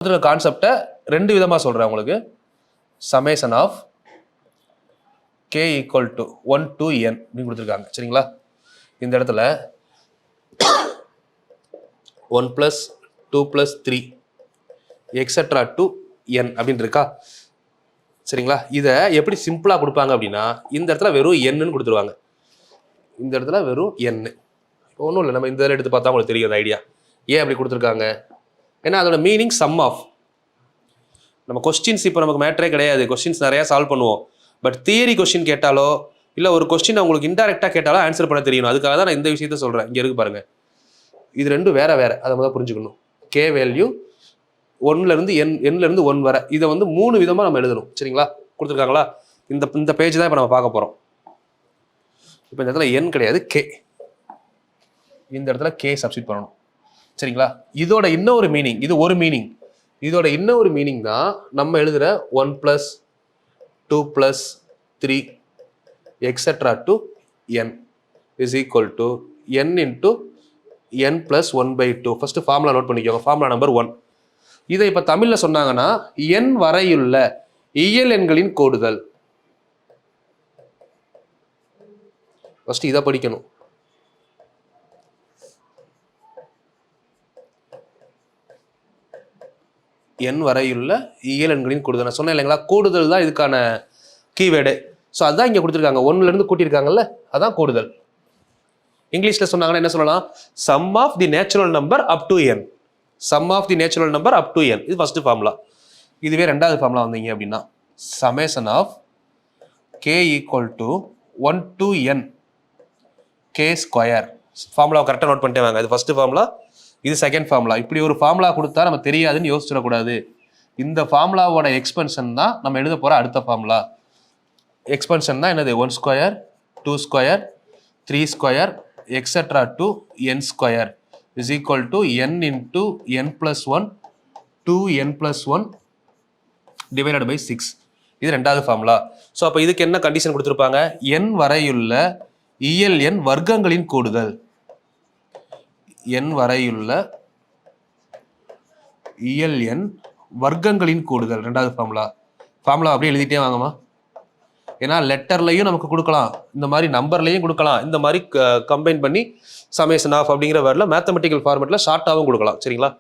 கான்செப்டை ரெண்டு விதமாக சொல்கிறேன் உங்களுக்கு. Summation of K equal to 1 to n அப்படின்னு கொடுத்துருக்காங்க. சரிங்களா? இந்த இடத்துல 1 + 2 + 3 எக்ஸெட்ரா டு n அப்படின்னு இருக்கா? சரிங்களா? இதை எப்படி சிம்பிளாக கொடுப்பாங்க அப்படின்னா, இந்த இடத்துல வெறும் என்னன்னு கொடுத்துருவாங்க. இந்த இடத்துல வெறும் n. ஒன்றும் இல்லை, நம்ம இந்த இதில் எடுத்து பார்த்தா உங்களுக்கு தெரியும் ஐடியா. ஏன் அப்படி கொடுத்துருக்காங்க? ஏன்னா அதோட மீனிங் சம் ஆஃப். நம்ம கொஸ்டின்ஸ் இப்போ நமக்கு மேட்டரே கிடையாது, கொஸ்டின்ஸ் நிறையா சால்வ் பண்ணுவோம். பட் தியரி கொஸ்டின் கேட்டாலோ இல்லை ஒரு கொஸ்டின் உங்களுக்கு இன்டெரக்டாக கேட்டாலோ ஆன்சர் பண்ண தெரியணும். அதுக்காக தான் நான் இந்த விஷயத்த சொல்கிறேன். இங்கே இருக்கு பாருங்கள், இது ரெண்டும் வேற வேற, அதை முதல்ல புரிஞ்சுக்கணும். கே வேல்யூ 1லேருந்து n 1 வரை இதை வந்து 3 விதமாக நம்ம எழுதணும். சரிங்களா? கொடுத்துருக்காங்களா? இந்த பேஜ் தான் இப்போ நம்ம பார்க்க போகிறோம். இப்போ இந்த இடத்துல n கிடையாது, கே. இந்த இடத்துல கே சப்ஸ்டிட் பண்ணணும். சரிங்களா? இதோட இன்னொரு மீனிங், இது ஒரு மீனிங். இதோட இன்னொரு மீனிங் தான் நம்ம எழுதுகிற 1 + 2 + 3 etcetera to n is equal to n into n + 1/2. First formula note பண்ணிக்கோங்க. Formula number 1. இதை இப்போ தமிழில் சொன்னாங்கன்னா n வரையுள்ள இயல் எண்களின் கோடுகள். ஃபர்ஸ்ட் இதை படிக்கணும். n வரையுள்ள இயல் எண்களின் கூடுதல். நான் சொன்னேன் இல்லைங்களா, கூடுதல் தான் இதுக்கான கீவேர்டு. ஸோ அதுதான் இங்கே கொடுத்துருக்காங்க. 1லேருந்து கூட்டியிருக்காங்கல்ல, அதான் கூடுதல். இங்கிலீஷில் சொன்னாங்கன்னா என்ன சொல்லலாம்? Sum of the natural number up to n. Sum of the natural number up to n. இது ஃபர்ஸ்ட் ஃபார்முலா. இதுவே ரெண்டாவது ஃபார்முலா வந்தீங்க அப்படின்னா summation of k equal to 1 to n k square. Formula கரெக்டாக நோட் பண்ணிட்டே வாங்க. இது ஃபர்ஸ்ட் ஃபார்முலா, இது செகண்ட் ஃபார்முலா. இப்படி ஒரு ஃபார்முலா கொடுத்தா நம்ம தெரியாதுன்னு யோசிச்சிடக்கூடாது. இந்த ஃபார்முலாவோட எக்ஸ்பென்ஷன் தான் நம்ம எழுத போகிற அடுத்த ஃபார்முலா. எக்ஸ்பென்ஷன் தான் என்னது? 1 square 2 square 3 square etcetera to n square is equal to n into n + 1 2n + 1 divided by 6. இது ரெண்டாவது ஃபார்முலா. ஸோ அப்போ இதுக்கு என்ன கண்டிஷன் கொடுத்துருப்பாங்க? n வரையுள்ள இயல் எண் வர்க்கங்களின் கூடுதல். n வரையுள்ள இயல் எண் வர்க்கங்களின் கூடுதல் ரெண்டாவது ஃபார்முலா. ஃபார்முலா அப்படியே எழுதிட்டே வாங்கம்மா. ஏன்னா லெட்டர்லையும் நமக்கு கொடுக்கலாம், இந்த மாதிரி நம்பர்லையும் கொடுக்கலாம், இந்த மாதிரி கம்பைன் பண்ணி சமேஷன் ஆஃப் அப்படிங்கிற வேர்டில் மேத்தமெட்டிக்கல் ஃபார்மேட்டில் ஷார்ட்டாகவும் கொடுக்கலாம். சரிங்களா?